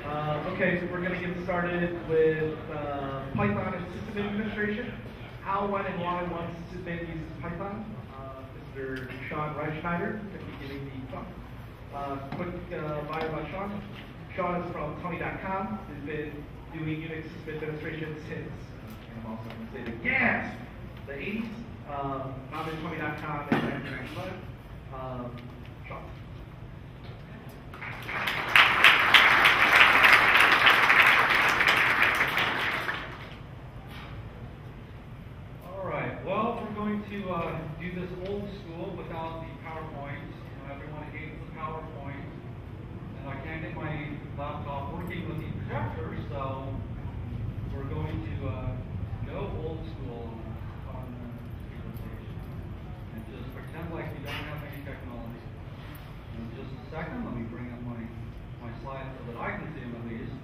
Okay, so we're going to get started with Python and system administration. How, when, and why one sysadmin uses Python. Mr. Reifschneider is going to be giving the talk. Quick bio about Sean. Sean is from Tony.com. He's been doing Unix system administration since, I'm also going to say the gas, the 80s. Founded Tony.com in 1995. Sean. Well, we're going to do this old school without the PowerPoint. Everyone hates the PowerPoint, and I can't get my laptop working with the projector, so we're going to go old school on the presentation and just pretend like we don't have any technology. In just a second, let me bring up my slides so that I can see them at least.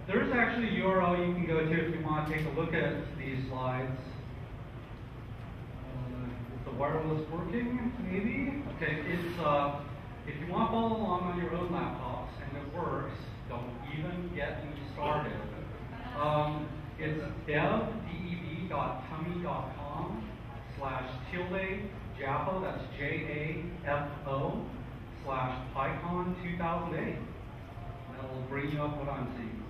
There's actually a URL you can go to if you want to take a look at these slides. Is the wireless working? Maybe? Okay, it's if you want to follow along on your own laptops and it works, don't even get me started. It's dev.tummy.com/tilde-jafo, that's JAFO/PyCon 2008. That will bring you up what I'm seeing.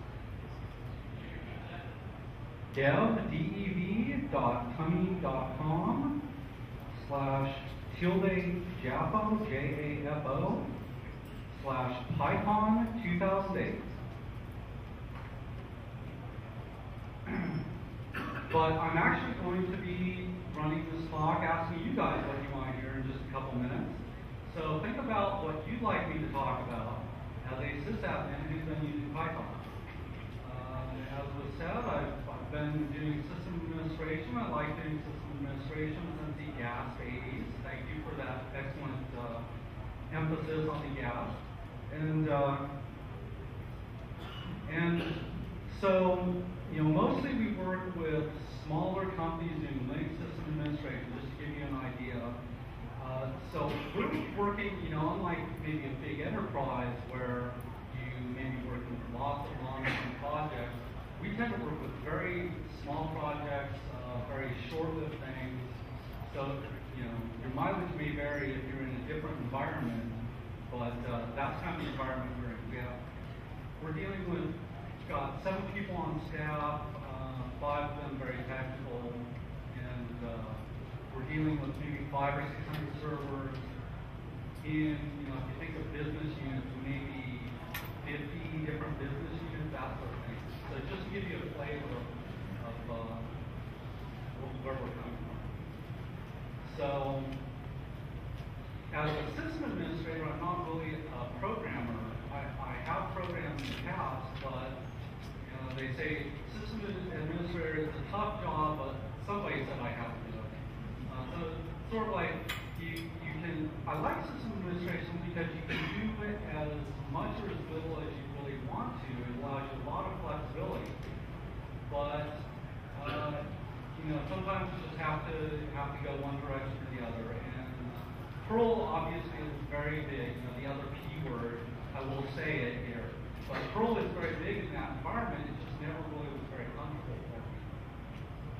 dev.tummy.com/tilde-jafo, JAFO/PyCon 2008. But I'm actually going to be running this talk asking you guys what you want to hear in just a couple minutes. So think about what you'd like me to talk about as a sysadmin who's been using Python. As was said, I've been doing system administration. I like doing system administration since the gas 80s. Thank you for that excellent emphasis on the gas. And so, mostly we work with smaller companies doing Linux system administration, just to give you an idea. So we're working, unlike maybe a big enterprise where you may be working with lots of long-term projects, we tend to work with very small projects, very short-lived things. So, your mileage may vary if you're in a different environment, but that's kind of the environment we're in. We're dealing with, we've got 7 people on staff, 5 of them very technical, and we're dealing with maybe 500 or 600 servers. In, if you think of business units, maybe 50 different business units, that sort of thing. So just to give you a flavor of where we're coming from. So, as a system administrator, I'm not really a programmer. I have programmed in the past, but they say system administrator is a tough job, but somebody said I have to do it. So it's sort of like I like system administration because you can do it as much or as little as you really want to. It allows you a lot of flexibility. But sometimes you just have to go one direction or the other. And Perl obviously is very big. The other P word, I will say it here. But Perl is very big in that environment. It just never really was very comfortable for me.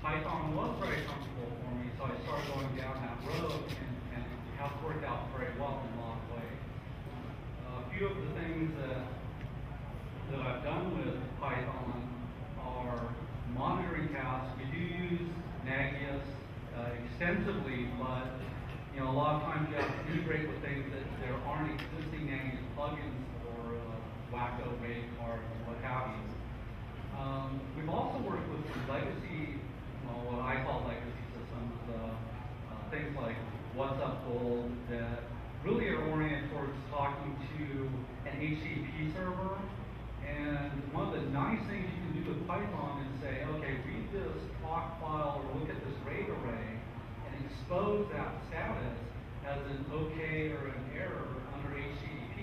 Python was very comfortable for me, so I started going down that road, and it has worked out very well in a lot of ways. A few of the things that I've done with Python are monitoring tasks. We do use Nagios extensively, but a lot of times you have to integrate with things that there aren't existing Nagios plugins or Wacko RAID cards or what have you. We've also worked with some legacy, what I call legacy systems, things like What's Up Gold that really are oriented towards talking to an HTTP server. And one of the nice things you can do with Python is say, okay, read this talk file or look at this RAID array and expose that status as an OK or an error under HTTP.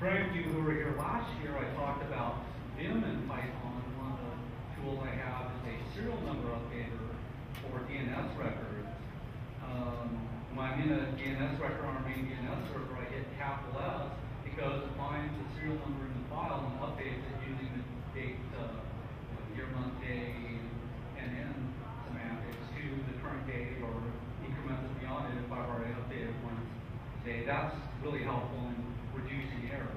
very few who were here last year, I talked about Vim and Python. One of the tools I have is a serial number updater for DNS records. When I'm in a DNS record on our main DNS server, I hit capital S. It goes and finds the serial number in the file and updates it using the date, year, month, day, and then semantics to the current date or increments beyond it if I've already updated once a day. That's really helpful in reducing errors.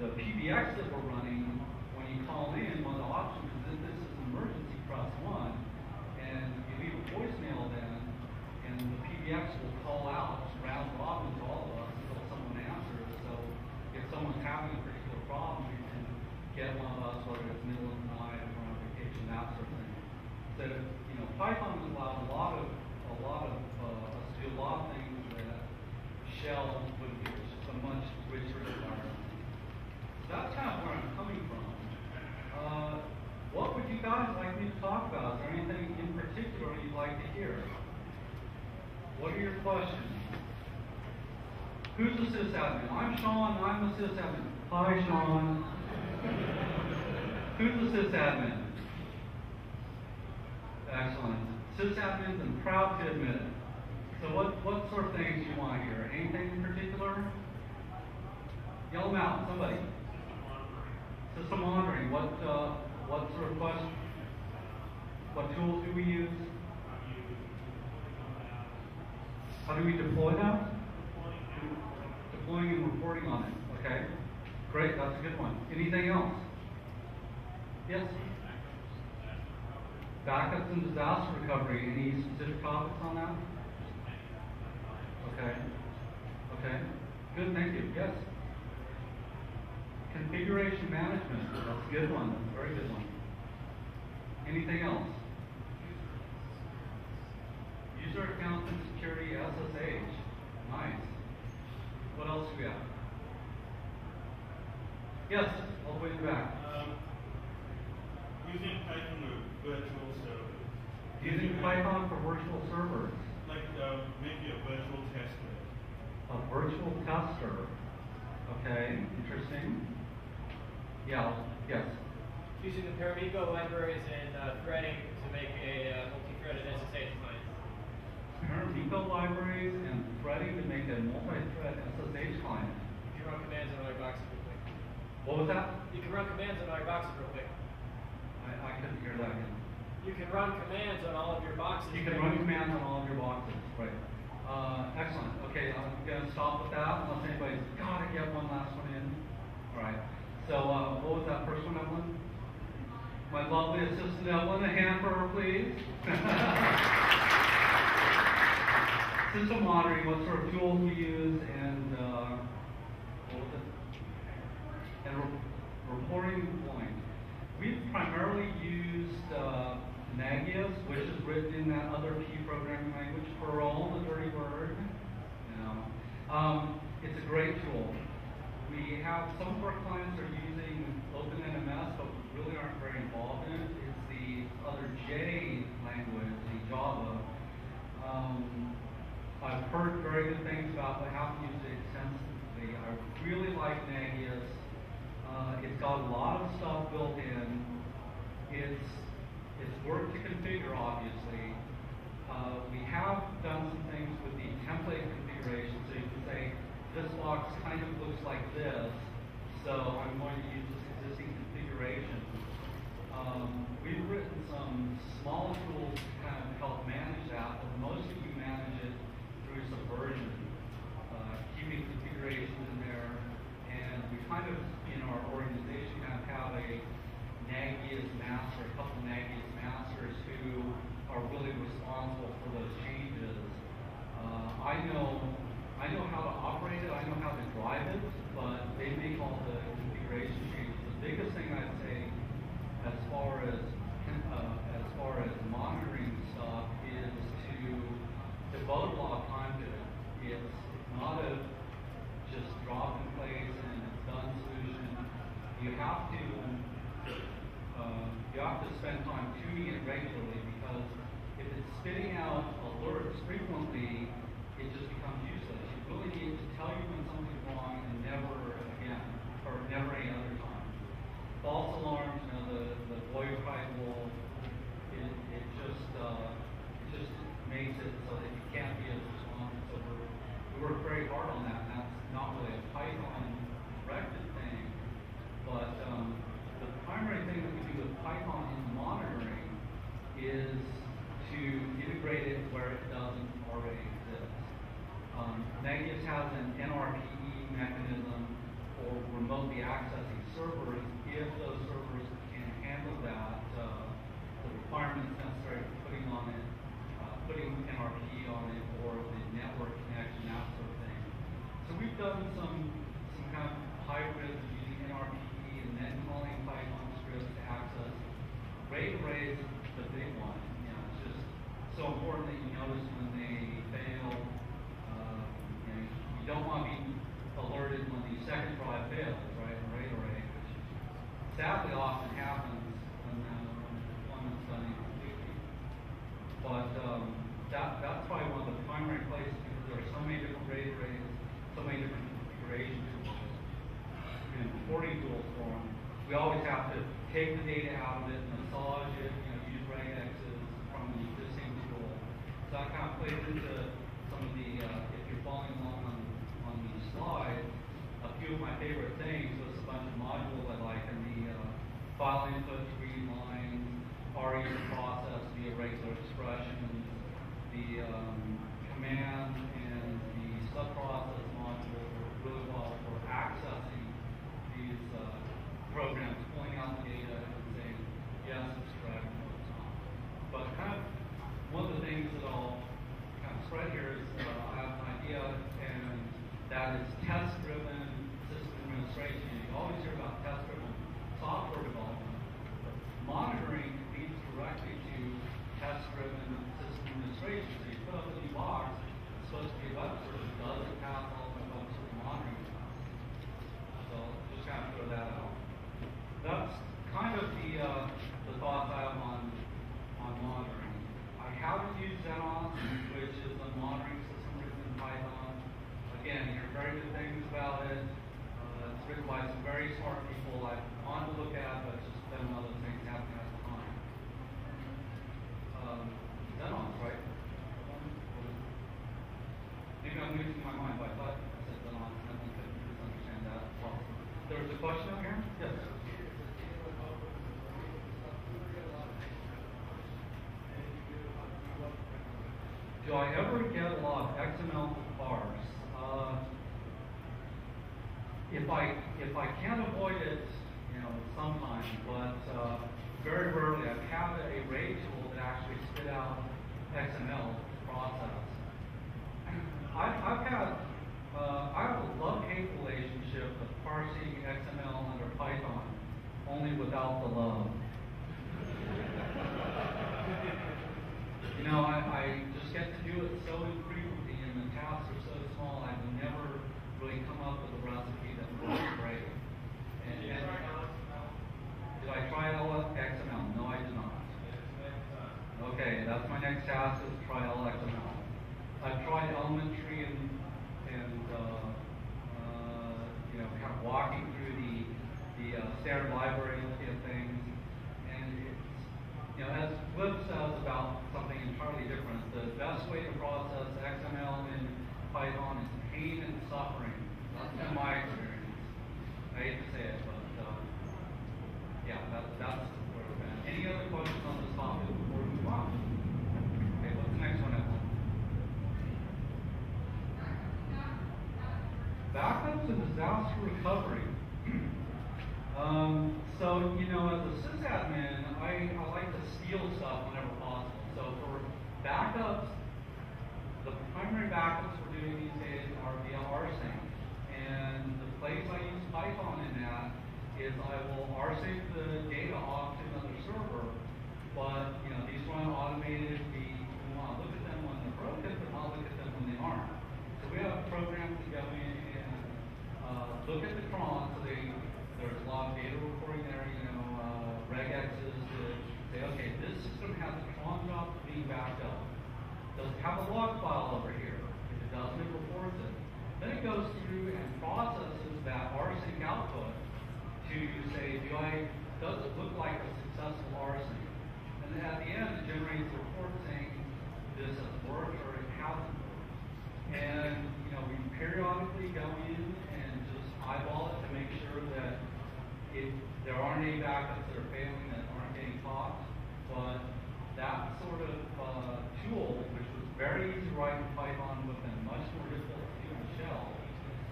The PBX that we're running, when you call in, one of the options is if this is an emergency, press 1, and you leave a voicemail then, and the PBX will call out round robin to all of us until someone answers. So if someone's having a particular problem, you can get one of us, whether it's middle of the night or on vacation, that sort of thing. So, you know, Python has allowed a lot of us to do a lot of things that Shell wouldn't do. It's just a much richer environment. So that's kind of where I'm coming from. What would you guys like me to talk about? Is there anything in particular you'd like to hear? What are your questions? Who's the sysadmin? I'm Sean, I'm the sysadmin. Hi, Sean. Who's the sysadmin? Excellent. Sysadmins, I'm proud to admit it. So what sort of things do you want to hear? Anything in particular? Yell them out, somebody. System monitoring. What sort of question? What tools do we use? How do we deploy that? Deploying and reporting on it. Okay. Great, that's a good one. Anything else? Yes? Backups and disaster recovery. Any specific topics on that? Okay. Okay. Good, thank you. Yes? Configuration management. That's a good one. That's a very good one. Anything else? User account and security SSH. Nice. What else do we have? Yes, all the way in the back. Using Python or virtual servers. Using Python for virtual servers. Like maybe a virtual tester. A virtual tester. Okay, interesting. Yeah, yes. Using the Paramigo libraries and threading to make a multi-threaded SSH client. Paramigo libraries and threading to make a multi-thread SSH client. You can run commands on other boxes real quick. What was that? You can run commands on other boxes real quick. I couldn't hear that again. You can run commands on all of your boxes. You can run commands on all of your boxes, right. Excellent. Okay, I'm going to stop with that unless anybody's got to get one last one in. All right. So what was that first one, Evelyn? My lovely assistant Evelyn, a hand for her, please. System monitoring, what sort of tools we use, and what was it? And reporting and deploying. We've primarily used Nagios, which is written in that other P programming language, Perl, the dirty word. You know. It's a great tool. We have some of our clients are using OpenNMS, but we really aren't very involved in it. It's the other J language, the Java. I've heard very good things about, but haven't used it extensively. I really like Nagios. It's got a lot of stuff built in. It's work to configure, obviously. We have done some things with the template configuration, so you can say, this box kind of looks like this, so I'm going to use this existing configuration. We've written some small tools to kind of help manage that, but mostly we manage it through Subversion, keeping configurations in there, and we kind of, in our organization, have a Nagios master, a couple Nagios masters who are really responsible for those changes. I know how to operate it, I know how to drive it, but they make all the configuration changes. The biggest thing I'd say, as far as monitoring stuff, is to devote a lot of time to it. It's not a just drop in place and it's done solution. You have to spend time tuning it regularly, because if it's spitting out alerts frequently, it just becomes useless. You really need to tell you when something's wrong and never again, or never any other time. False alarms, the boilerplate rule, it just makes it so that you can't be as responsive. So we work very hard on that, and that's not really a Python directed thing, but the primary thing that we do with Python in monitoring is to integrate it where it doesn't already exist. Negus has an NRPE mechanism for remotely accessing servers if those servers can handle that, the requirements necessary for putting NRPE on it, or the network connection, that sort of thing. So we've done some kind of hybrid of using NRPE and then calling Python scripts to access RAID arrays. The big one. It's just so important that you notice when they fail. You don't want to be alerted when the second try fails, right? A RAID array, which sadly often happens when deployment's done incompletely. But that's probably one of the primary places, because there are so many different RAID arrays, so many different configuration tools and reporting tools for them. We always have to take the data out of it, massage it, use regexes from the existing tool. So that kind of plays into some of the, if you're following along on these slides, a few of my favorite things was a bunch of modules I like, and the file inputs, read lines, RE process via regular expressions, the command and the subprocess modules work really well for accessing these programs, pulling out the data and saying, yes, it's correct, no, it's not. But kind of one of the things that I'll kind of spread here is I have an idea, and that is test-driven system administration. You always hear about test-driven software development, but monitoring leads directly to test-driven system administration. So you put up a new box, it's supposed to be a web server, does it pass all the web server monitoring tests? So just kind of throw that out. That's kind of the thoughts I have on monitoring. I haven't used Xenon, which is a monitoring system written in Python. Again, you hear very good things about it. It's written by some very smart people I want to look at, but just been other things happening at the time. Xenon's right. Maybe I'm losing my mind, but I thought I said Xenon, and I couldn't misunderstand that. Well, there was a question up here? Yes. Do I ever get a lot of XML to parse? If I can't avoid it, sometimes, but very rarely. I've had a RAID tool that actually spit out XML process. I have a love-hate relationship with parsing XML under Python, only without the love. I just get to do it so infrequently, and the tasks are so small, I've never really come up with a recipe that works great. Did I try XML? No, I did not. Okay, that's my next task, is try XML. I've tried elementary and kind of walking through the standard library things, and it's, as Cliff says about something entirely different, the best way to process XML in Python is pain and suffering. That's been my experience. I hate to say it, but yeah, that's where we're at. Any other questions on this topic before we move on? Okay, what's the next one, Ethel? Backups and disaster recovery. So, as a sysadmin, I like to steal stuff whenever possible. So for backups, the primary backups we're doing these days are via rsync. And the place I use Python in that is I will rsync the data off to another server, but these run automated. We want to look at them when they're broken, but not look at them when they aren't. So we have programs to go in and look at the cron, so there's a lot of data reporting there, regexes to say, okay, this system has a cron job being backed up. Does it have a log file over here? If it doesn't, it reports it. Then it goes through and processes that rsync output to say, does it look like a successful rsync? And then at the end, it generates a report saying this has worked or it hasn't worked. And we periodically go in and just eyeball it to make sure that there aren't any backups that are failing that aren't getting caught. But that sort of tool, which was very easy to write in Python, but then much more difficult to do in Shell,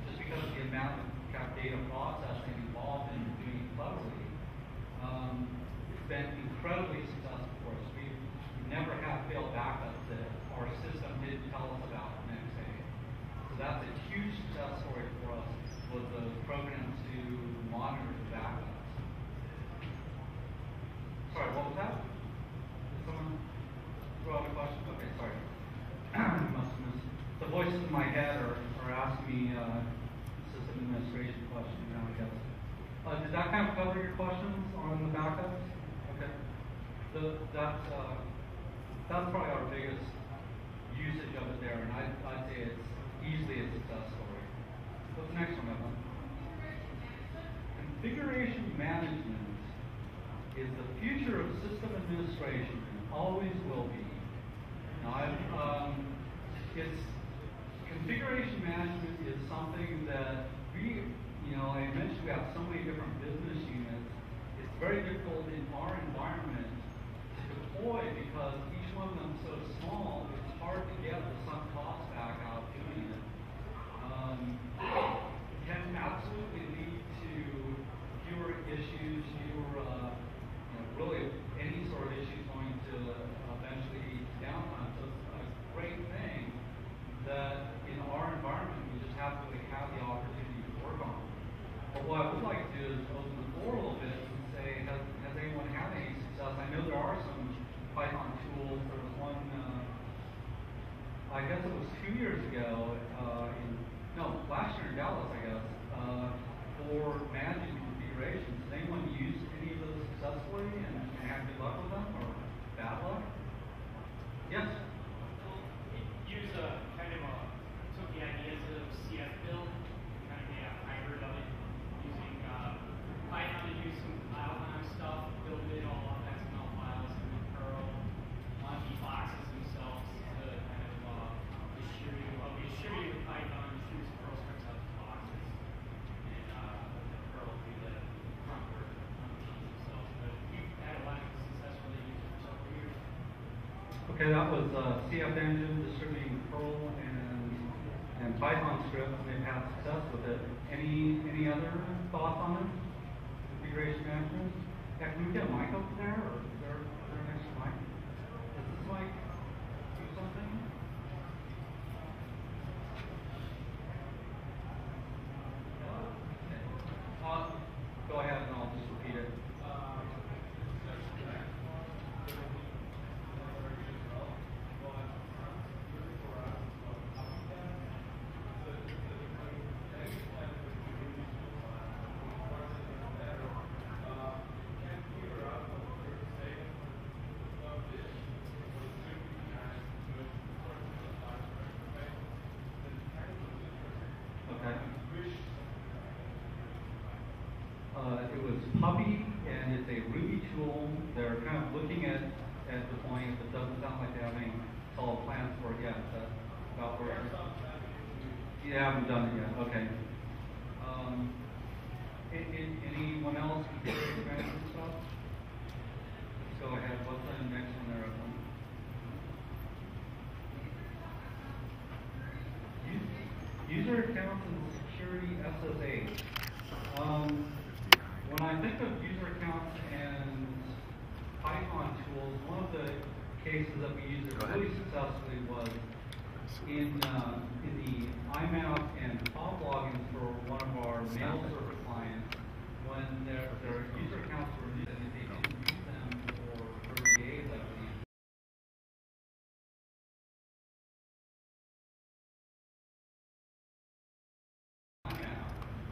just because of the amount of data processing involved in doing it cleverly, it's been incredibly successful for us. We've never had failed backups that our system didn't tell us about the next day. So that's a huge success story for us, was those programs to monitor the backups. Sorry, what was that? Did someone throw out a question? Okay, sorry. Must have missed. The voices in my head are asking me system administration questions now, I guess. Did that kind of cover your questions on the backups? Okay. That's probably our biggest usage of it there, and I'd say it's easily a success story. What's the next one, Evan? Configuration management is the future of system administration and always will be. Now, configuration management is something that I mentioned we have so many different business units. It's very difficult in our environment to deploy because each one of them is so small, it's hard to get the sunk cost back out doing it. It can absolutely lead to fewer issues, really any sort of issues going to eventually lead to downtime. So it's a great thing that in our environment we just have to have the opportunity to work on. But what I would like to do is open the floor a little bit and say, has anyone had any success? I know there are some Python tools. There was one, I guess it was 2 years ago, last year in Dallas, I guess, for managing configurations. Has anyone used any of those successfully and had good luck with them or bad luck? Yes? Took the ideas of CF build, kind of made a hybrid of it, using Python to do some file time stuff, build it all off XML files, and then Perl on the boxes themselves to kind of distribute with Python, distribute some Perl scripts out to boxes, and Perl do the front work on the machines themselves. But we've had a lot of success really using it for several years. Okay, that was CF Engine distributing Perl and Python scripts, and they've had success with it. Any other thoughts on it? Configuration management? Yeah, can we get a mic over there, or is there an extra mic? Does this mic do something? Okay. Go ahead and I'll just repeat it. It was Puppy, and it's a Ruby tool. They're kind of looking at deploying it, but it doesn't sound like they have any solid plans for it yet. That's about where you haven't done it yet. Okay. Anyone else with configuration management stuff? Let's go ahead. What's the next one there? User accounts and security SSH. When I think of user accounts and Python tools, one of the cases that we used really successfully was in the IMAP and POP logins for one of our mail server clients. When their user accounts were used, and they didn't use them for 30 days, I believe.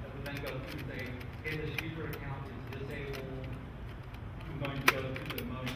That would then go through and say, hey, this user account is disabled. I'm going to go through the motion.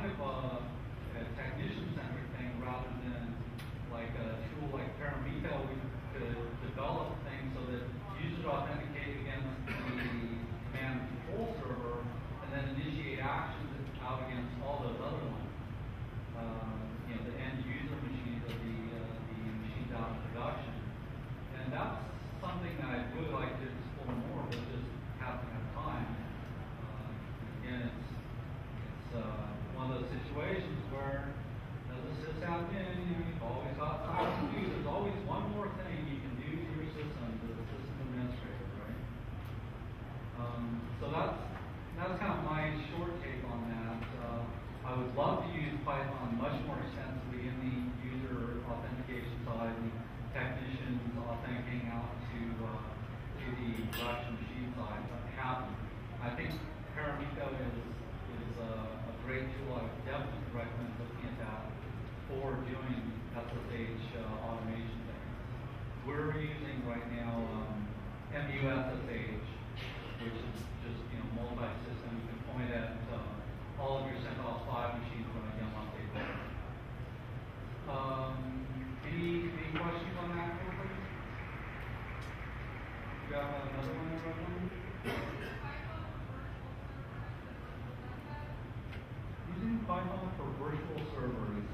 kind of a technician-centric thing rather than like a tool like Paramito. We could develop things so that users authenticate against the command and control server and then initiate actions out against all those other ones. You know, the end user machines or the machines out in production. And that's something that I'd really like to explore more, but just haven't had time. Again, it's one of those situations where, as a sysadmin, you've always got something to do. There's always one more thing you can do to your system as a system administrator, right? So that's kind of my short take on that. I would love to use Python much more extensively in the user authentication side, the technicians authenticating out to the production machine side, but haven't. I think Paramito is a great tool. I would definitely recommend looking at that for doing SSH automation things. We're using right now MUSSH, which is just multi-system. You can point at all of your CentOS 5 machines running on monthly basis. Any questions on that, please? You got another one to run? Using Python for virtual servers.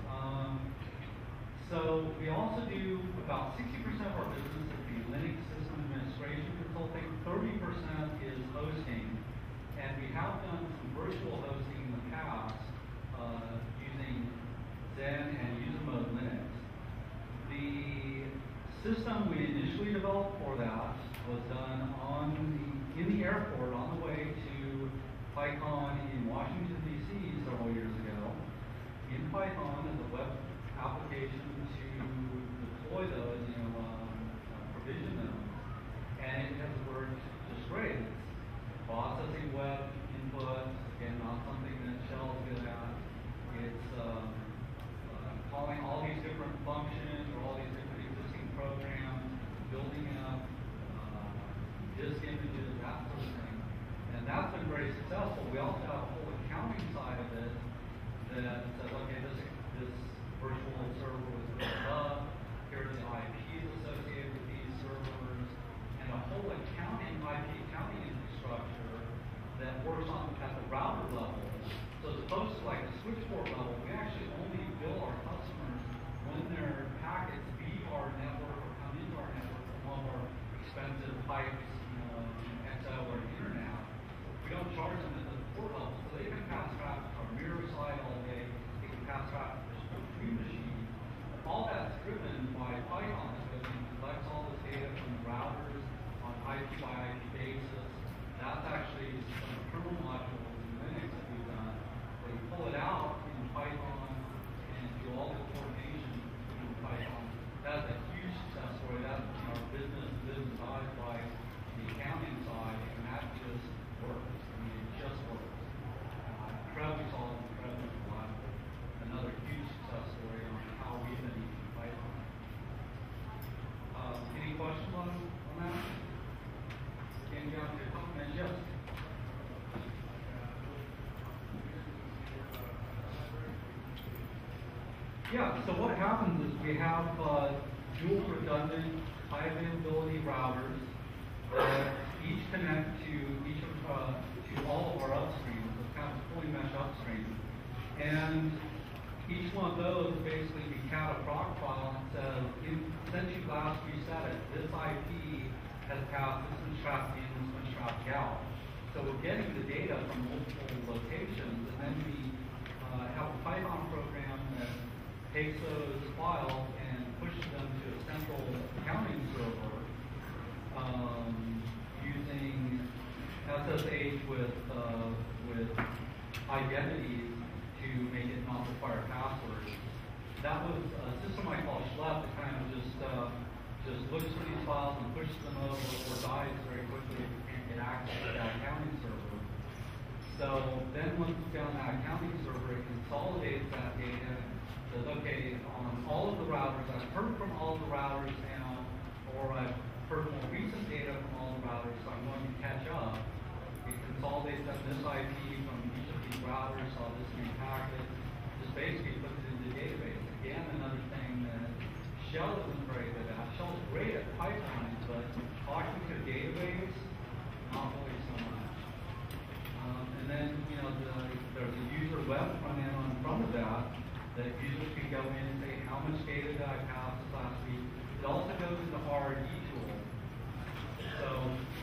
So we also do about 60% of our business is the Linux system administration consulting. 30% is hosting, and we have done some virtual hosting in the past using Zen and user mode Linux. The system we initially developed for that was done in the airport on the way to PyCon in Washington, D.C. several years ago. In Python as a web application to deploy those, provision those, and it has worked just great. It's processing web inputs, again, not something that Shell is good at. It's calling all these different functions or all these different existing programs, building up disk images, that sort of thing. And that's been very successful. We also have a whole accounting side of it that says, okay, this virtual server was built up, here's the IPs associated with these servers, and a whole IP accounting infrastructure that works at the router level. So as opposed to like a switchboard level, we actually only bill our customers when their packets leave our network or come into our network from one of our expensive pipes, XO or internet. We don't charge them at the port level, so they can pass traffic to our mirror side all day. They can pass traffic to between machines. All that's driven by Python because it collects all this data from the routers on IP by IP basis. That's actually some kernel modules in Linux that we've done. Where we pull it out in Python and do all the coordination in Python. That's a huge success story. That's our business side by the accounting side, and that just works. I mean, it just works. Incredibly solid, incredibly reliable. Another huge success story on how we've been using Python. Any questions on that? Getting down to a couple minutes, yes. Yeah, so what happens is we have dual redundant, high availability routers that each connect to all of our upstreams. It's kind of fully mesh upstream. And each one of those basically we count a proc file and says, since you last reset it, this IP has passed this much traffic in, this much traffic out. So we're getting the data from multiple locations, and then we have a Python program that takes those files and pushes them to a central accounting server using SSH with identities to make it not require passwords. That was a system I call Schlep that kind of just looks for these files and pushes them over or dies very quickly if you can't get access to that accounting server. So then once it's down that accounting server, it consolidates that data, says, okay, on all of the routers, I've heard from all of the routers now, or I've heard more recent data from all the routers, so I'm going to catch up. It consolidates up this IP from each of these routers, saw this many packets, web front end on front of that, that users can go in and say, how much data did I pass last week? It also goes into RD tool. So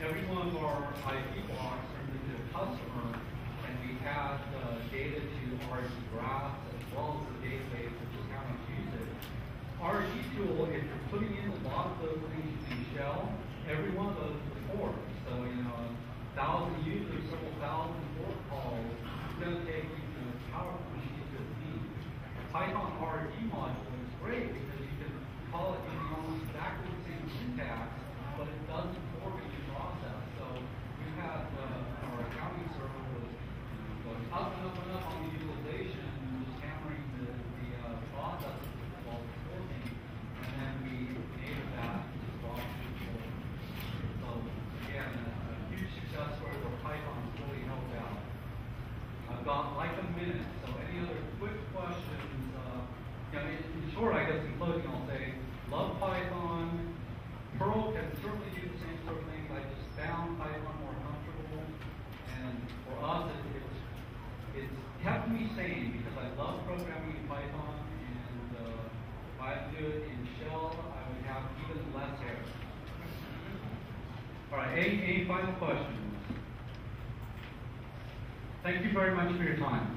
every one of our IP blocks turns into a customer, and we add data to RD graphs as well as the database, which is how much use it. RD tool, if you're putting in a lot of those things in shell, every one of those is a fork. So, 1,000 users, several thousand fork calls, it's going to take powerful machines to feed. Python RD module is great because you can call it using almost exactly the same syntax, but it doesn't fork in your process. So we had our accounting server was going up and up and up on the utilization and just hammering the processes while it's forking, and then we enabled that to swap to fork. So again, a huge success story where Python fully helped out. I've got like a minute, so any other quick questions? In short, I guess in closing, I'll say, love Python. Perl can certainly do the same sort of things. I just found Python more comfortable, and for us, it's kept me sane because I love programming in Python, and if I do it in shell, I would have even less error. All right, any final questions? Thank you very much for your time.